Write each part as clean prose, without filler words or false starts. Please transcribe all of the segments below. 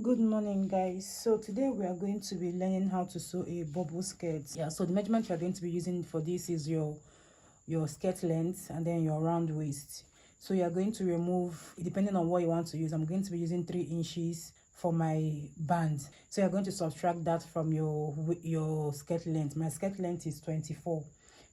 Good morning, guys. So today we are going to be learning how to sew a bubble skirt. So the measurement you are going to be using for this is your skirt length and then your round waist. So you are going to remove, depending on what you want to use, I'm going to be using 3 inches for my band. So you're going to subtract that from your skirt length. My skirt length is 24.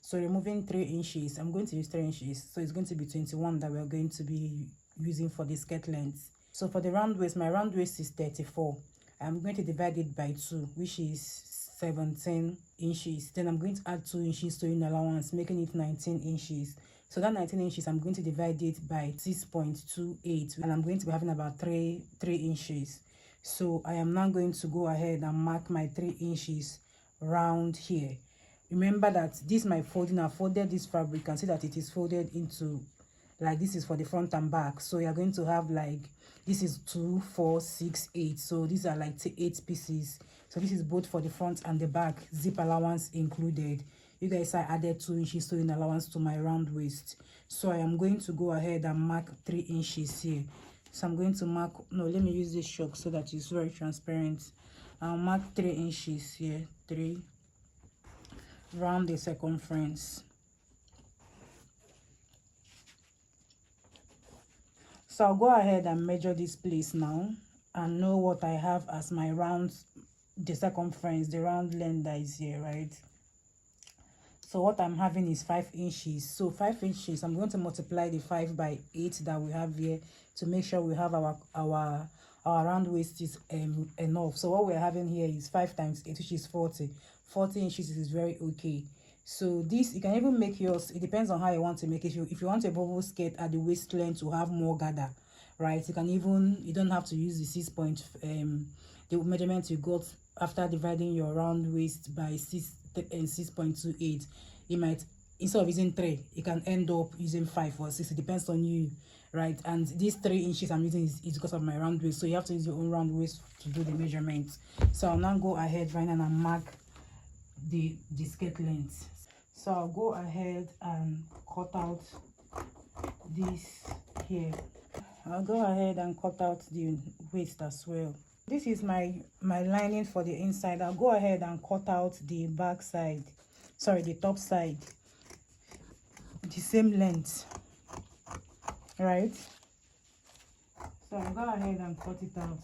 So removing 3 inches, I'm going to use 3 inches. So it's going to be 21 that we're going to be using for the skirt length. So for the round waist, my round waist is 34. I'm going to divide it by 2, which is 17 inches. Then I'm going to add 2 inches sewing allowance, making it 19 inches. So that 19 inches, I'm going to divide it by 6.28, and I'm going to be having about 3 inches. So I am now going to go ahead and mark my 3 inches round here. Remember that this my folding, I folded this fabric. You can see that it is folded into, like, this is for the front and back. So you're going to have, like, this is 2, 4, 6, 8. So these are like 8 pieces. So this is both for the front and the back, zip allowance included. You guys, I added 2 inches sewing allowance to my round waist. So I am going to go ahead and mark 3 inches here. So I'm going to mark, no, let me use this chalk so that it's very transparent. I'll mark 3 inches here, 3, round the circumference. So I'll go ahead and measure this place now and know what I have as my round, the circumference, the round length that is here, right? So what I'm having is 5 inches. So 5 inches, I'm going to multiply the 5 by 8 that we have here to make sure we have our round waist is enough. So what we're having here is 5 times 8, which is 40. 40 inches is very okay. So this, you can even make yours, it depends on how you want to make it. If you want a bubble skirt at the waist length to have more gather, right, you can even, you don't have to use the 6 point the measurement you got after dividing your round waist by 6 and 6.28. You might, instead of using 3, you can end up using 5 or 6. It depends on you, right? And these 3 inches I'm using is because of my round waist, so you have to use your own round waist to do the measurements. So I'll now go ahead right now and mark the skirt length. So I'll go ahead and cut out this here. I'll go ahead and cut out the waist as well. This is my lining for the inside. I'll go ahead and cut out the back side, sorry, the top side, the same length, right? So I'll go ahead and cut it out.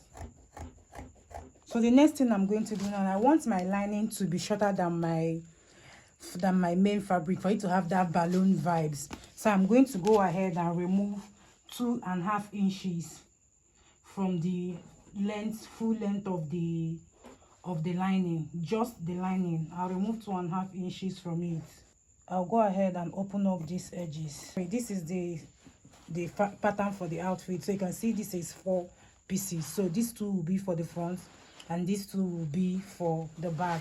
So the next thing I'm going to do now, I want my lining to be shorter than my main fabric for it to have that balloon vibes. So I'm going to go ahead and remove 2.5 inches from the length, full length of the lining, just the lining. I'll remove 2.5 inches from it. I'll go ahead and open up these edges. This is the pattern for the outfit. So you can see this is 4 pieces. So these 2 will be for the front and these 2 will be for the back.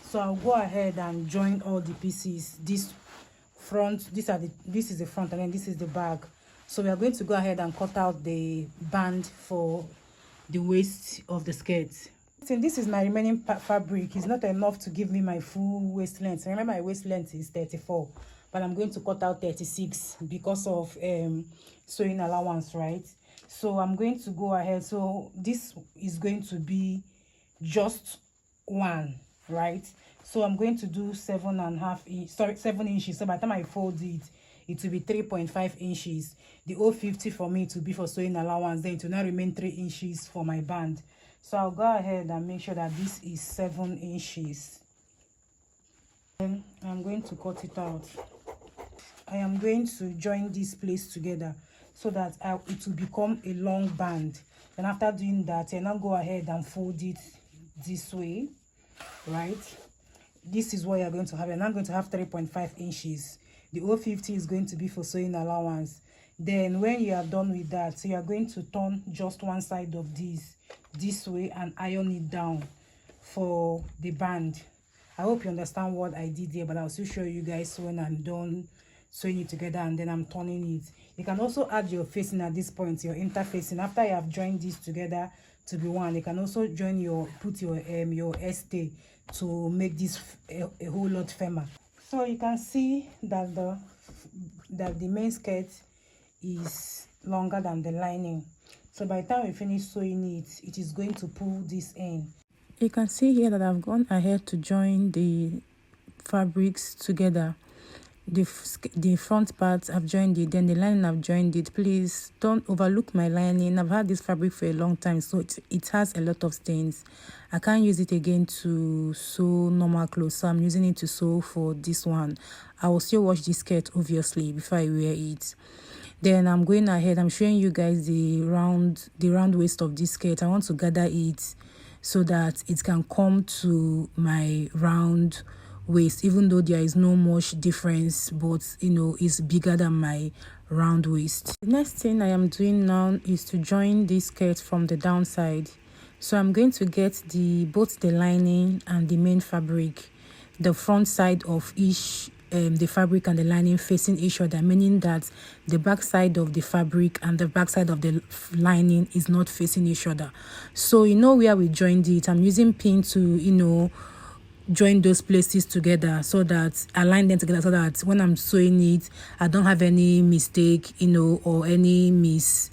So I'll go ahead and join all the pieces. This front, this is the front, and then this is the back. So we are going to go ahead and cut out the band for the waist of the skirt. So this is my remaining fabric. It's not enough to give me my full waist length. Remember, my waist length is 34, but I'm going to cut out 36 because of sewing allowance, right? So I'm going to go ahead. So this is going to be just 1, right? So I'm going to do 7 inches. So by the time I fold it, it will be 3.5 inches. The 050 for me to be for sewing allowance, then it will now remain 3 inches for my band. So I'll go ahead and make sure that this is 7 inches. Then I'm going to cut it out. I am going to join this place together so that it will become a long band. And after doing that, I now go ahead and fold it this way, right? This is what you're going to have. You're now going to have 3.5 inches. The 050 is going to be for sewing allowance. Then when you are done with that, so you are going to turn just one side of this way and iron it down for the band. I hope you understand what I did there, but I'll still show you guys when I'm done sewing it together and then I'm turning it. You can also add your facing at this point, your interfacing. After you have joined this together to be one, you can also join put your stay to make this a whole lot firmer. So you can see that the main skirt is longer than the lining. So by the time we finish sewing it, it is going to pull this in. You can see here that I've gone ahead to join the fabrics together. The front part I've joined it, then the lining I've joined it. Please don't overlook my lining. I've had this fabric for a long time, so it has a lot of stains. I can't use it again to sew normal clothes, so I'm using it to sew for this one. I will still wash this skirt obviously before I wear it. Then I'm going ahead, I'm showing you guys the round waist of this skirt. I want to gather it so that it can come to my round waist, even though there is no much difference, but you know, it's bigger than my round waist. The next thing I am doing now is to join this skirt from the downside. So I'm going to get both the lining and the main fabric, the front side of each the fabric and the lining facing each other, meaning that the back side of the fabric and the back side of the lining is not facing each other. So you know where we joined it, I'm using pin to, you know, join those places together, so that align them together, so that when I'm sewing it, I don't have any mistake, you know, or any miss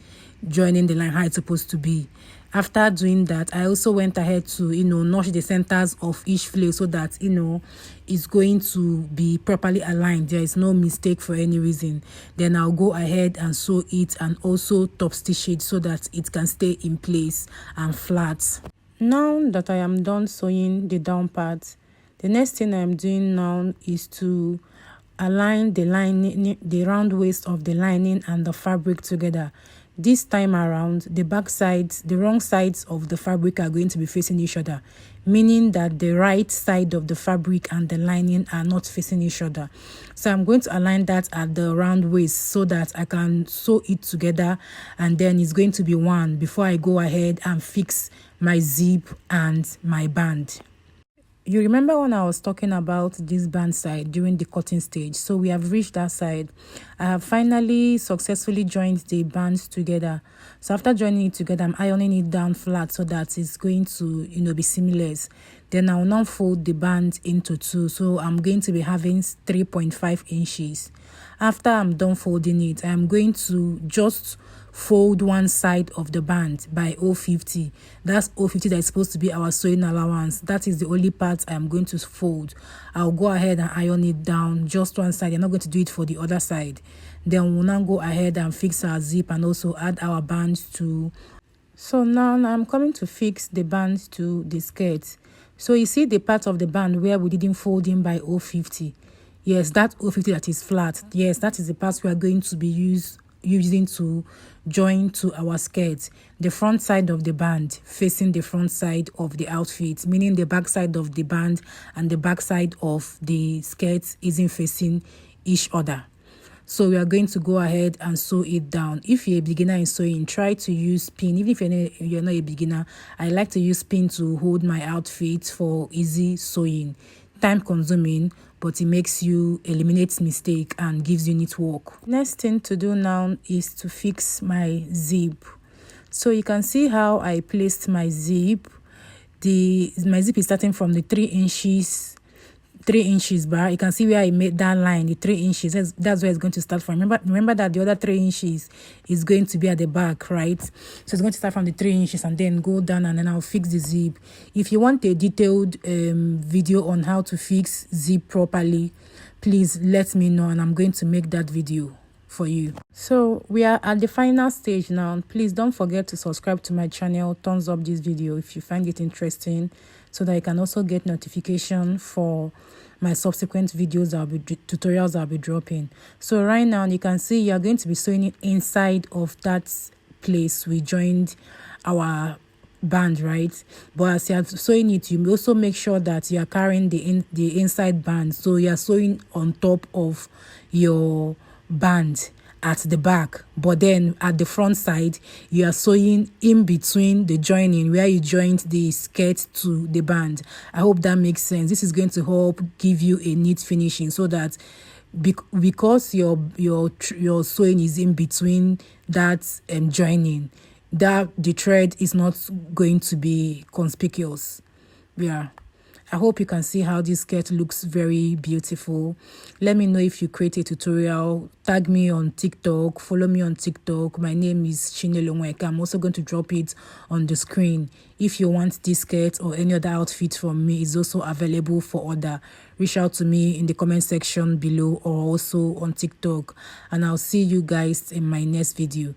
joining the line how it's supposed to be. After doing that, I also went ahead to, you know, notch the centers of each flare, so that, you know, it's going to be properly aligned. There is no mistake for any reason. Then I'll go ahead and sew it and also top stitch it so that it can stay in place and flat. Now that I am done sewing the down part, the next thing I am doing now is to align the lining, the round waist of the lining and the fabric together. This time around, the back sides, the wrong sides of the fabric are going to be facing each other, meaning that the right side of the fabric and the lining are not facing each other. So I'm going to align that at the round waist so that I can sew it together, and then it's going to be one before I go ahead and fix my zip and my band. You remember when I was talking about this band side during the cutting stage? So we have reached that side. I have finally successfully joined the bands together. So after joining it together, I'm ironing it down flat so that it's going to, you know, be seamless. Then I will now fold the band into two. So I'm going to be having 3.5 inches. After I'm done folding it, I'm going to just fold one side of the band by 0.50. That's 0.50 that is supposed to be our sewing allowance. That is the only part I'm going to fold. I'll go ahead and iron it down just one side. I'm not going to do it for the other side. Then we'll now go ahead and fix our zip and also add our band to. So now I'm coming to fix the band to the skirt. So you see the part of the band where we didn't fold in by 0.50. Yes, that 0.50 that is flat. Yes, that is the part we are going to be using to join to our skirt. The front side of the band facing the front side of the outfit, meaning the back side of the band and the back side of the skirt isn't facing each other. So we are going to go ahead and sew it down. If you're a beginner in sewing, try to use pin. Even if you're not a beginner, I like to use pin to hold my outfit for easy sewing. Time consuming, but it makes you eliminate mistake and gives you neat work. Next thing to do now is to fix my zip. So you can see how I placed my zip. My zip is starting from the 3 inches bar. You can see where I made that line, the 3 inches. That's where it's going to start from. Remember that the other 3 inches is going to be at the back, right? So it's going to start from the 3 inches and then go down, and then I'll fix the zip. If you want a detailed video on how to fix zip properly, please let me know and I'm going to make that video for you. So we are at the final stage now. Please don't forget to subscribe to my channel, thumbs up this video if you find it interesting, so that you can also get notification for my subsequent videos, tutorials I'll be dropping. So right now you can see you're going to be sewing it inside of that place we joined our band, right? But as you're sewing it, you also make sure that you are carrying the inside band, so you're sewing on top of your band at the back, but then at the front side you are sewing in between the joining where you joined the skirt to the band. I hope that makes sense. This is going to help give you a neat finishing, so that because your sewing is in between that joining, that the thread is not going to be conspicuous. Yeah, I hope you can see how this skirt looks very beautiful. Let me know if you create a tutorial. Tag me on TikTok, follow me on TikTok. My name is Chinelo Nweka. I'm also going to drop it on the screen. If you want this skirt or any other outfit from me, it's also available for order. Reach out to me in the comment section below or also on TikTok, and I'll see you guys in my next video.